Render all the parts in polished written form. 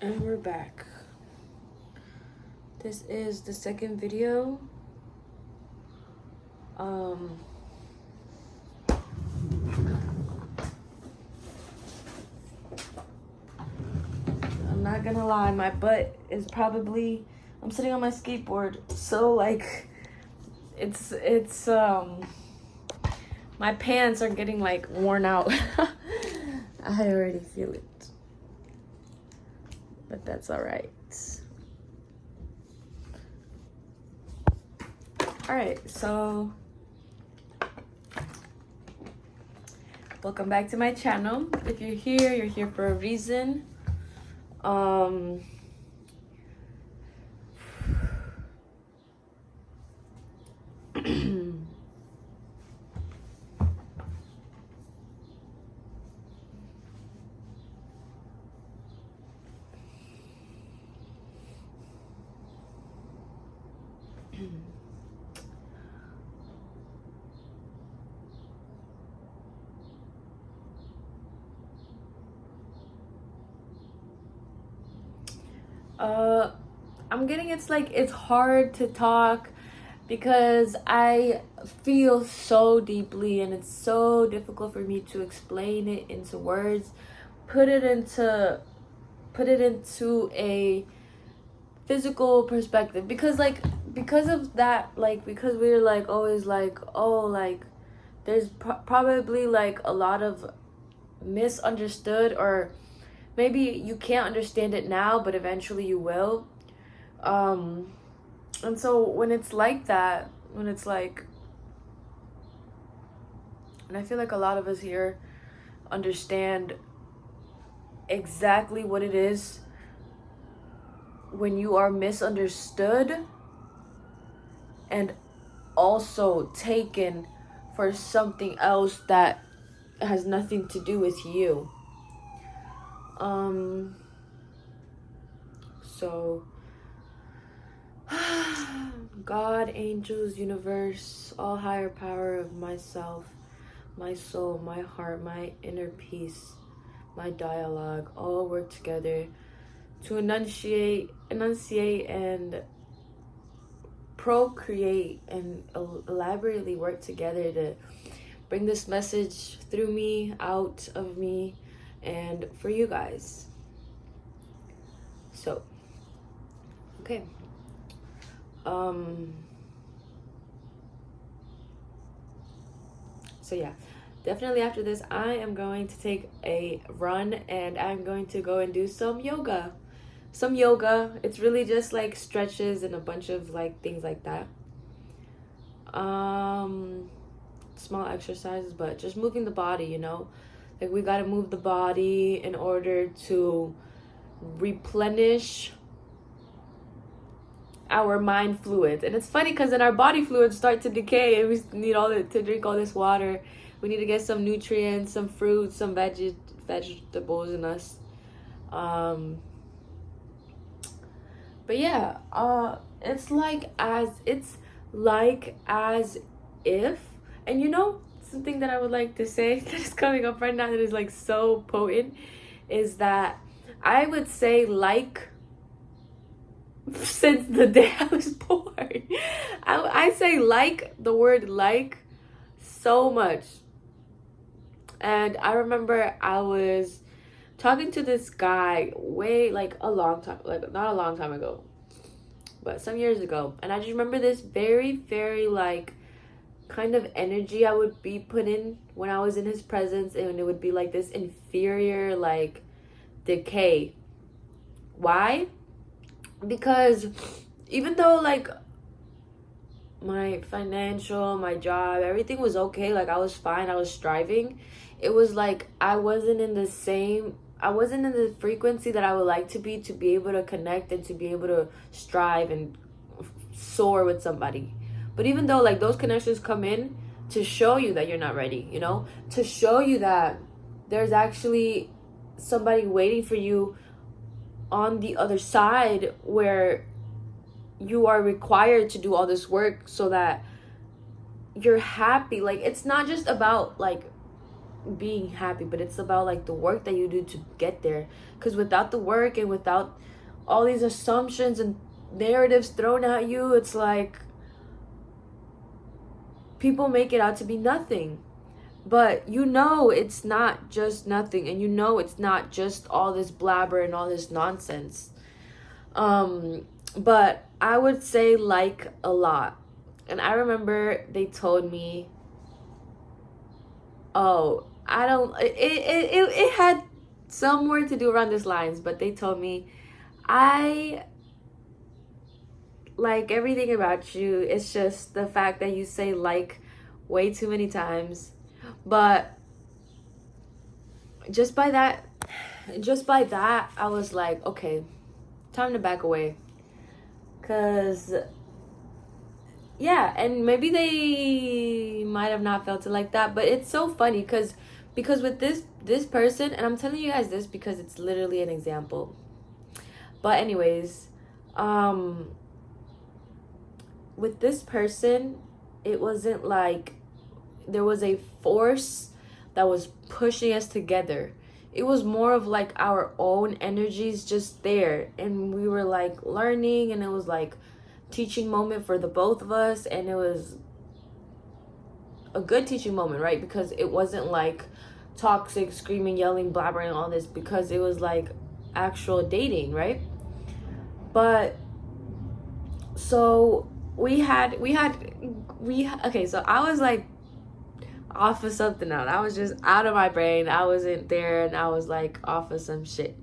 And we're back. This is the second video. I'm not gonna lie, my butt is probably, I'm sitting on my skateboard, so like it's my pants are getting like worn out. I already feel it, but that's all right. All right, so welcome back to my channel. If you're here for a reason. I'm getting, it's hard to talk because I feel so deeply and it's so difficult for me to explain it into words, put it into a physical perspective, because of that, because we're like always like, oh, like there's probably like a lot of misunderstood, or maybe you can't understand it now, but eventually you will. And so when it's like that, and I feel like a lot of us here understand exactly what it is when you are misunderstood and also taken for something else that has nothing to do with you. So God, angels, universe, all higher power of myself, my soul, my heart, my inner peace, my dialogue, all work together to enunciate and procreate and elaborately work together to bring this message through me, out of me, and for you guys. So, okay. So yeah, definitely after this, I am going to take a run and I'm going to go and do some yoga. It's really just like stretches and a bunch of like things like that. Small exercises, but just moving the body, you know? Like we gotta move the body in order to replenish our mind fluids. And it's funny because then our body fluids start to decay and we need to drink all this water. We need to get some nutrients, some fruits, some vegetables in us. But yeah, it's like as if, and you know, something that I would like to say that is coming up right now that is like so potent is that I would say like since the day I was born. I say like, the word like, so much. And I remember I was talking to this guy way, like a long time, like not a long time ago, but some years ago. And I just remember this very, very like kind of energy I would be put in when I was in his presence, and it would be like this inferior like decay. Why? Because even though like my financial, my job, everything was okay, like I was fine, I was striving, it was like I wasn't in the frequency that I would like to be able to connect and to be able to strive and soar with somebody. But even though like those connections come in to show you that you're not ready, you know, to show you that there's actually somebody waiting for you on the other side, where you are required to do all this work so that you're happy. Like it's not just about like being happy, but it's about like the work that you do to get there. Because without the work and without all these assumptions and narratives thrown at you, it's like people make it out to be nothing. But you know it's not just nothing, and you know it's not just all this blabber and all this nonsense. But I would say like a lot. And I remember they told me, oh, I don't, it had some more to do around these lines, but they told me, I like everything about you. It's just the fact that you say like way too many times. But just by that, I was like, okay, time to back away. Cause yeah, and maybe they might have not felt it like that, but it's so funny because with this person, and I'm telling you guys this because it's literally an example. But anyways, with this person, it wasn't like there was a force that was pushing us together. It was more of like our own energies just there, and we were like learning, and it was like teaching moment for the both of us, and it was a good teaching moment, right? Because it wasn't like toxic, screaming, yelling, blabbering, all this, because it was like actual dating, right? But so okay, so I was like off of something else. I was just out of my brain. I wasn't there, and I was like off of some shit.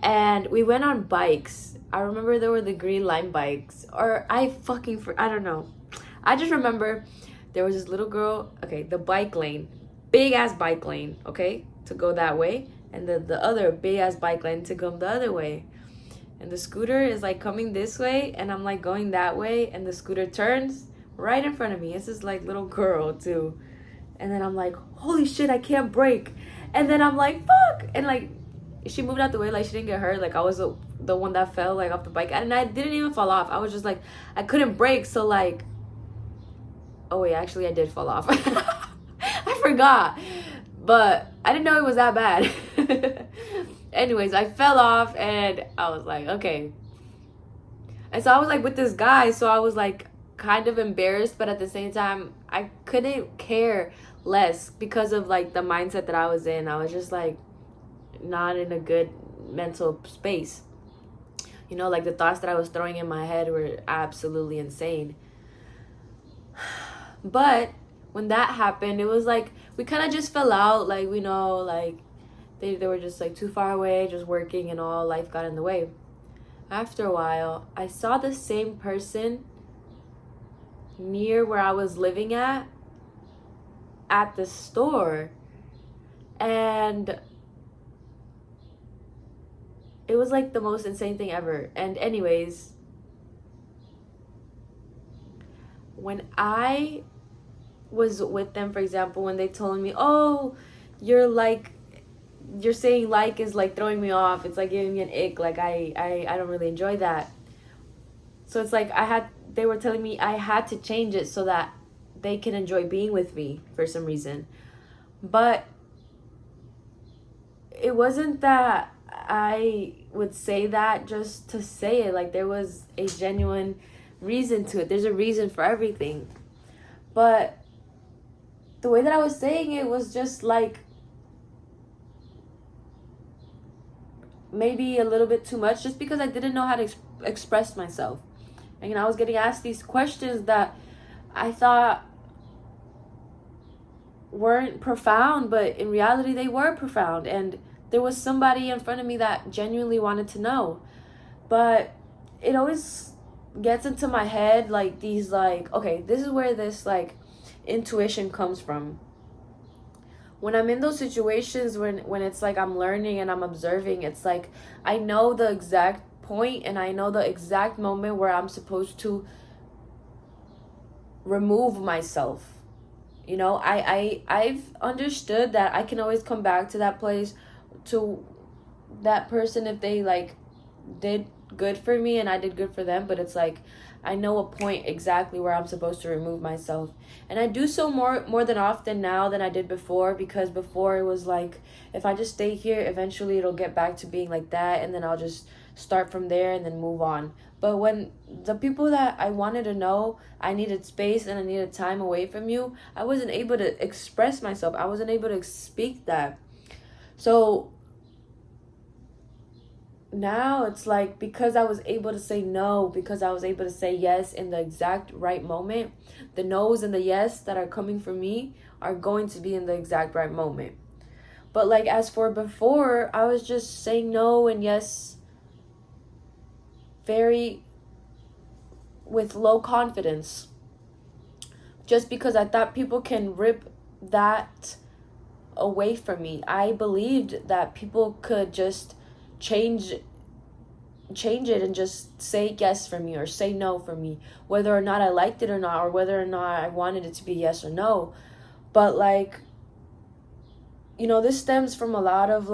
And we went on bikes. I remember there were the green line bikes, or I don't know. I just remember there was this little girl, okay, the bike lane, big ass bike lane, okay, to go that way, and the other big ass bike lane to go the other way. And the scooter is like coming this way, and I'm like going that way, and the scooter turns right in front of me. It's this like little girl too. And then I'm like, holy shit, I can't brake. And then I'm like, fuck. And like, she moved out the way, like she didn't get hurt. Like I was the one that fell like off the bike. And I didn't even fall off. I was just like, I couldn't brake. So like, oh wait, actually I did fall off. I forgot. But I didn't know it was that bad. Anyways, I fell off, and I was like, okay. And so I was like with this guy. So I was like kind of embarrassed, but at the same time, I couldn't care less because of like the mindset that I was in. I was just like not in a good mental space. You know, like the thoughts that I was throwing in my head were absolutely insane. But when that happened, it was like we kind of just fell out. Like, you know, like they were just like too far away, just working and all. Life got in the way. After a while, I saw the same person near where I was living at the store. And it was like the most insane thing ever. And anyways, when I was with them, for example, when they told me, oh, you're saying like is like throwing me off, it's like giving me an ick, like I don't really enjoy that. So it's like they were telling me I had to change it so that they can enjoy being with me for some reason. But it wasn't that I would say that just to say it. Like there was a genuine reason to it. There's a reason for everything. But the way that I was saying it was just like maybe a little bit too much, just because I didn't know how to express myself. And you know, I was getting asked these questions that I thought weren't profound, but in reality they were profound, and there was somebody in front of me that genuinely wanted to know. But it always gets into my head like these, like, okay, this is where this like intuition comes from. When I'm in those situations when it's like I'm learning and I'm observing, it's like I know the exact point and I know the exact moment where I'm supposed to remove myself. You know, I've understood that I can always come back to that place, to that person, if they like did good for me and I did good for them, but it's like I know a point exactly where I'm supposed to remove myself. And I do so more than often now than I did before, because before it was like, if I just stay here, eventually it'll get back to being like that, and then I'll just start from there and then move on. But when the people that I wanted to know, I needed space and I needed time away from you, I wasn't able to express myself. I wasn't able to speak that. So now it's like, because I was able to say no, because I was able to say yes in the exact right moment, the no's and the yes that are coming from me are going to be in the exact right moment. But like, as for before, I was just saying no and yes very with low confidence, just because I thought people can rip that away from me. I believed that people could just change it and just say yes for me or say no for me, whether or not I liked it or not, or whether or not I wanted it to be yes or no. But like, you know, this stems from a lot of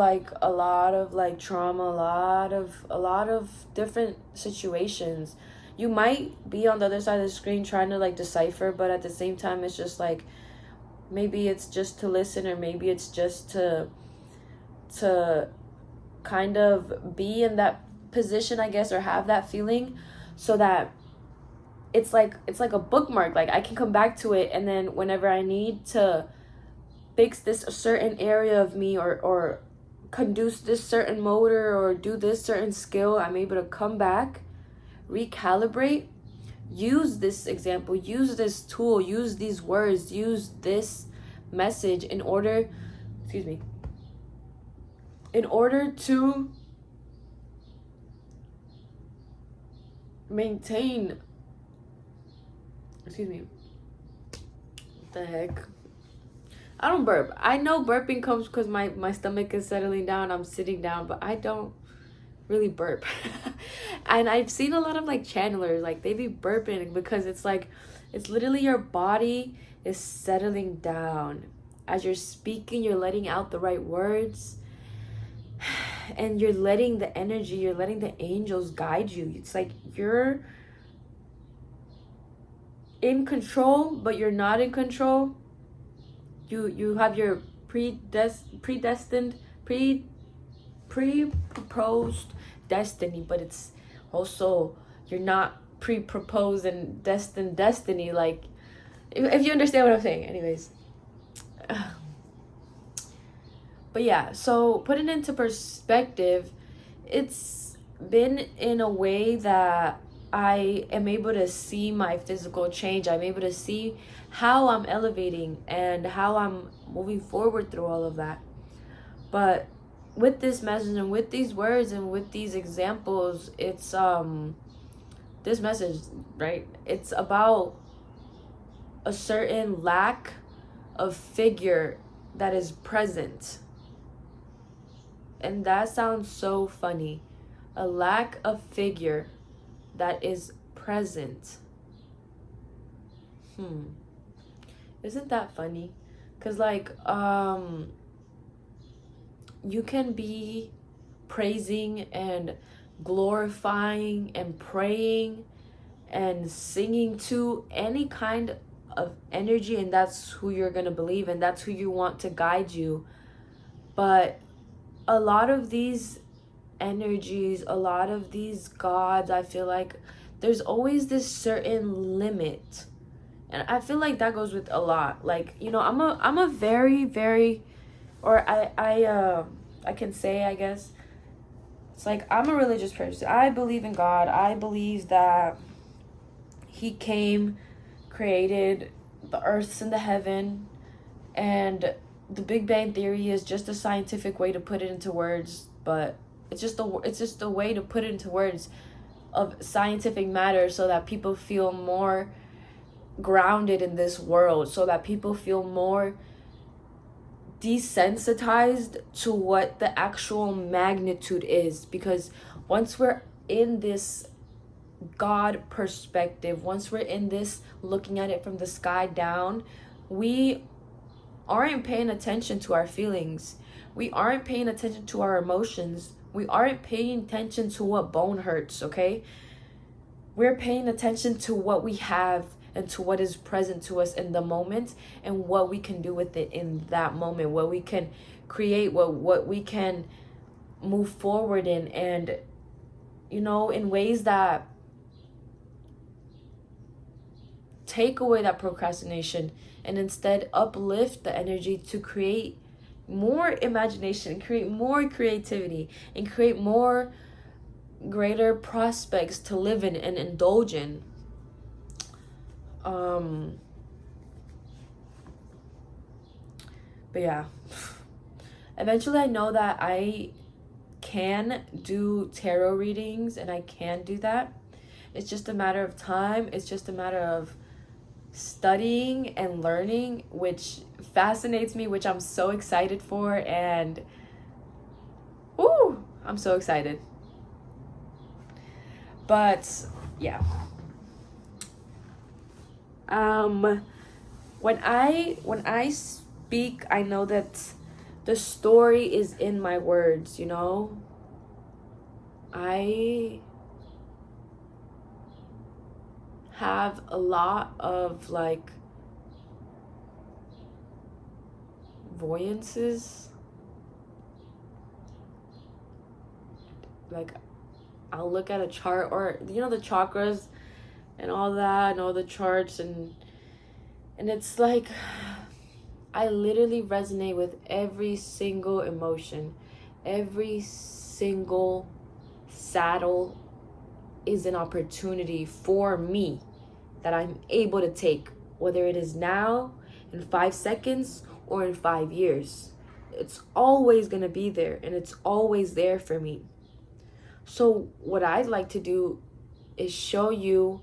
trauma, a lot of different situations. You might be on the other side of the screen trying to like decipher, but at the same time it's just like, maybe it's just to listen, or maybe it's just to kind of be in that position, I guess, or have that feeling, so that it's like a bookmark. Like, I can come back to it, and then whenever I need to fix this certain area of me, or conduce this certain motor, or do this certain skill, I'm able to come back, recalibrate, use this example, use this tool, use these words, use this message in order to maintain, what the heck, I don't burp. I know burping comes because my stomach is settling down, I'm sitting down, but I don't really burp. And I've seen a lot of like channelers, like they be burping because it's like, it's literally your body is settling down. As you're speaking, you're letting out the right words, and you're letting the energy, you're letting the angels guide you. It's like you're in control, but you're not in control. You have your pre-proposed destiny, but it's also, you're not pre-proposed and destined destiny. Like, if you understand what I'm saying. Anyways, but yeah, so putting into perspective, it's been in a way that I am able to see my physical change. I'm able to see how I'm elevating and how I'm moving forward through all of that. But with this message and with these words and with these examples, it's this message, right? It's about a certain lack of figure that is present. And that sounds so funny. A lack of figure that is present. Isn't that funny? Because like, you can be praising and glorifying and praying and singing to any kind of energy, and that's who you're gonna believe, and that's who you want to guide you. But a lot of these energies, a lot of these gods, I feel like there's always this certain limit. And I feel like that goes with a lot. Like, you know, I'm a very, very, or I can say, I guess, it's like, I'm a religious person. I believe in God. I believe that he came, created the earth and the heaven, and the Big Bang Theory is just a scientific way to put it into words, but it's just a way to put it into words of scientific matter, so that people feel more grounded in this world, so that people feel more desensitized to what the actual magnitude is. Because once we're in this God perspective, once we're in this looking at it from the sky down, we aren't paying attention to our feelings. We aren't paying attention to our emotions. We aren't paying attention to what bone hurts, okay? We're paying attention to what we have and to what is present to us in the moment and what we can do with it in that moment, what we can create, what we can move forward in, and in ways that take away that procrastination and instead uplift the energy to create more imagination, create more creativity, and create more greater prospects to live in and indulge in. But yeah, eventually I know that I can do tarot readings and I can do that. It's just a matter of time. It's just a matter of studying and learning, which fascinates me, which I'm so excited for, and I'm so excited. But yeah, when I speak, I know that the story is in my words. I have a lot of like voyances. Like, I'll look at a chart, or the chakras and all that, and all the charts, and it's like I literally resonate with every single emotion. Every single saddle is an opportunity for me that I'm able to take, whether it is now, in 5 seconds, or in 5 years. It's always going to be there, and it's always there for me. So what I'd like to do is show you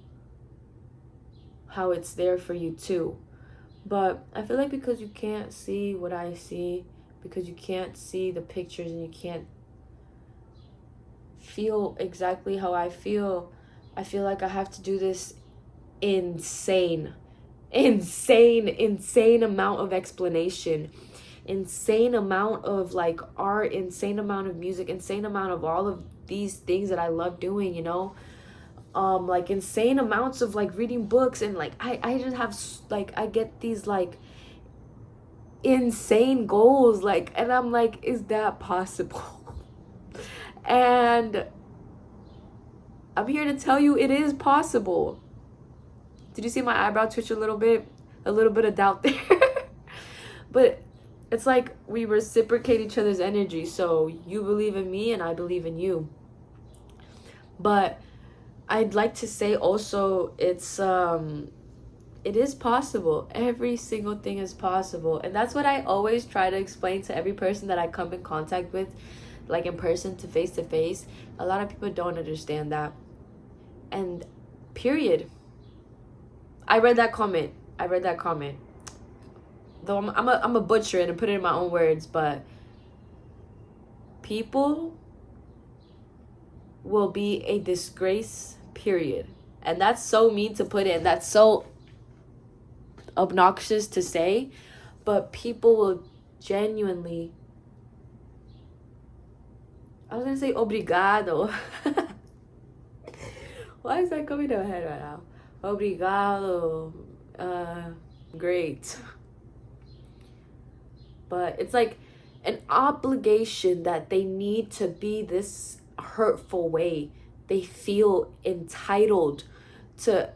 how it's there for you too. But I feel like because you can't see what I see, because you can't see the pictures and you can't feel exactly how I feel like I have to do this insane amount of explanation, insane amount of like art, insane amount of music, insane amount of all of these things that I love doing, like insane amounts of like reading books, and like I just have like I get these like insane goals, like, and I'm like, is that possible? And I'm here to tell you it is possible. Did you see my eyebrow twitch a little bit? A little bit of doubt there. But it's like we reciprocate each other's energy. So you believe in me and I believe in you. But I'd like to say also it is possible. Every single thing is possible. And that's what I always try to explain to every person that I come in contact with, like in person, to face. A lot of people don't understand that. And period. I read that comment. Though I'm a butcher it and put it in my own words, but people will be a disgrace, period. And that's so mean to put in. That's so obnoxious to say, but people will genuinely, I was gonna say obrigado. Why is that coming to my head right now? Obrigado. Great. But it's like an obligation that they need to be this hurtful way. They feel entitled to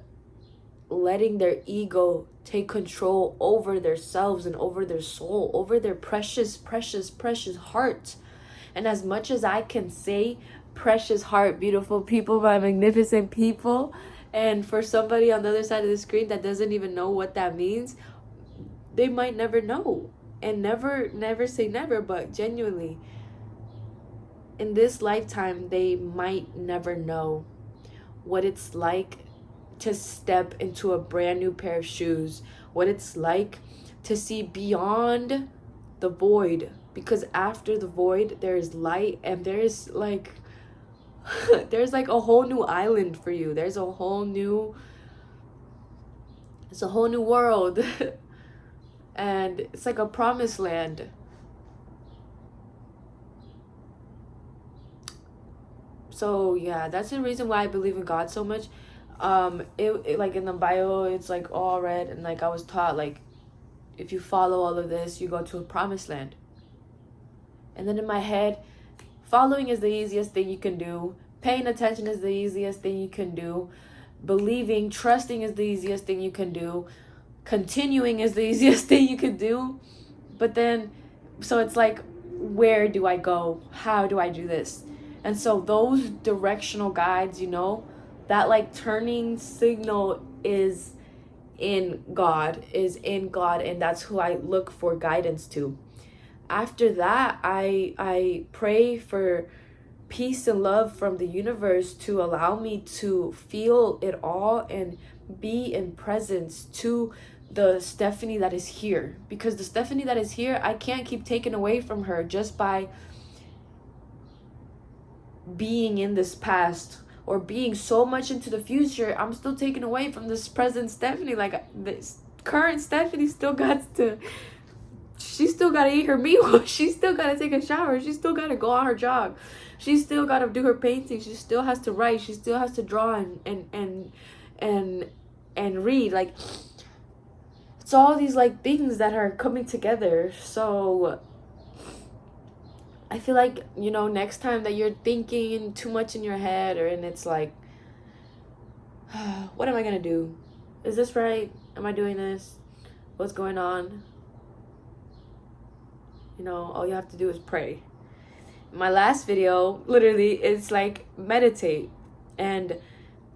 letting their ego take control over themselves and over their soul, over their precious heart. And as much as I can say precious heart, beautiful people, my magnificent people, and for somebody on the other side of the screen that doesn't even know what that means, they might never know. And never say never, but genuinely, in this lifetime, they might never know what it's like to step into a brand new pair of shoes, what it's like to see beyond the void, because after the void there is light, and there's like there's like a whole new island for you. It's a whole new world. And it's like a promised land. So yeah, that's the reason why I believe in God so much. It like in the Bible, it's like all red, and like I was taught, like if you follow all of this, you go to a promised land. And then in my head, following is the easiest thing you can do. Paying attention is the easiest thing you can do. Believing, trusting is the easiest thing you can do. Continuing is the easiest thing you could do. But then, so it's like, where do I go? How do I do this? And so those directional guides, you know, that like turning signal is in God, and that's who I look for guidance to. After that, I pray for peace and love from the universe to allow me to feel it all and be in presence to the Stephanie that is here, because the Stephanie that is here, I can't keep taking away from her just by being in this past or being so much into the future. I'm still taking away from this present Stephanie. Like this current Stephanie still got to, she still got to eat her meal. She still got to take a shower. She still got to go on her jog. She still got to do her painting. She still has to write. She still has to draw and read. Like, it's all these like things that are coming together. So I feel like, you know, next time that you're thinking too much in your head, and it's like, what am I going to do? Is this right? Am I doing this? What's going on? You know, all you have to do is pray. My last video, literally, it's like meditate. And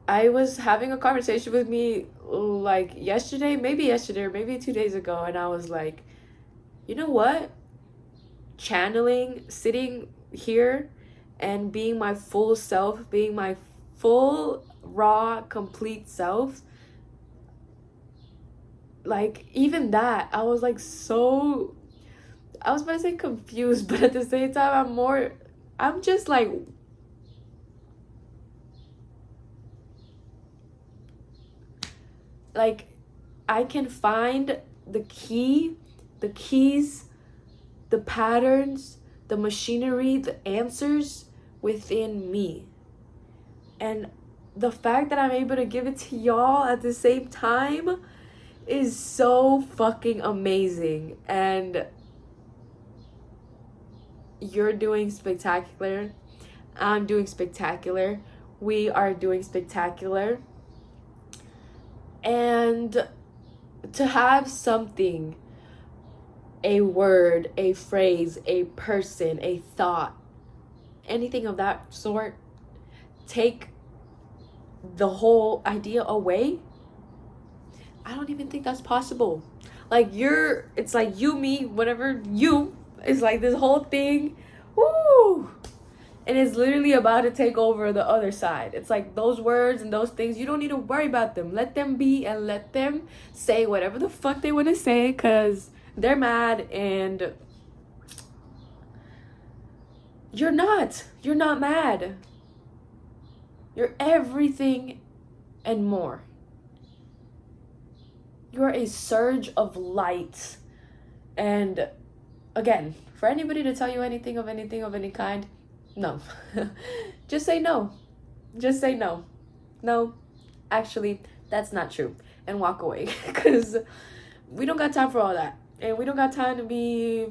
I was having a conversation with me like yesterday, or maybe 2 days ago. And I was like, you know what? Channeling, sitting here and being my full self, being my full, raw, complete self. Like, even that, I was like so, I was about to say confused, but at the same time, I'm just like, I can find the keys, the patterns, the machinery, the answers within me. And the fact that I'm able to give it to y'all at the same time is so fucking amazing. And you're doing spectacular. I'm doing spectacular. We are doing spectacular. And to have something, a word, a phrase, a person, a thought, anything of that sort, take the whole idea away, I don't even think that's possible. Like, it's like you, me, whatever, you, it's like this whole thing, woo, and it's literally about to take over the other side. It's like those words and those things, you don't need to worry about them. Let them be, and let them say whatever the fuck they want to say, because they're mad. And you're not mad. You're everything and more. You're a surge of light. And again, for anybody to tell you anything of any kind, no. Just say no. Just say no. No, actually, that's not true. And walk away. Because we don't got time for all that. And we don't got time to be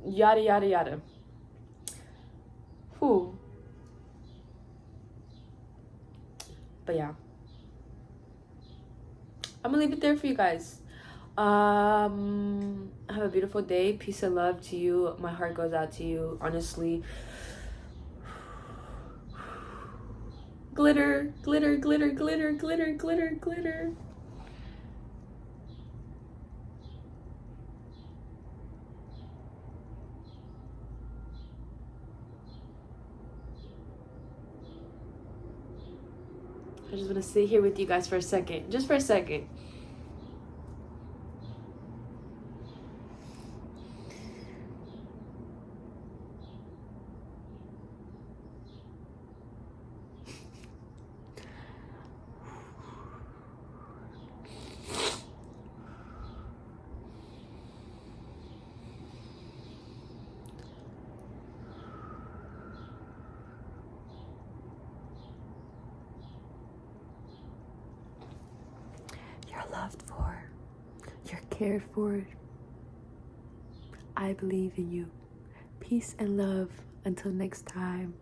yada, yada, yada. Whew. But yeah. I'm gonna leave it there for you guys. Have a beautiful day. Peace and love to you. My heart goes out to you, honestly. Glitter, glitter, glitter, glitter, glitter, glitter, glitter. I just want to sit here with you guys for a second. Just for a second. cared for. I believe in you. Peace and love. Until next time.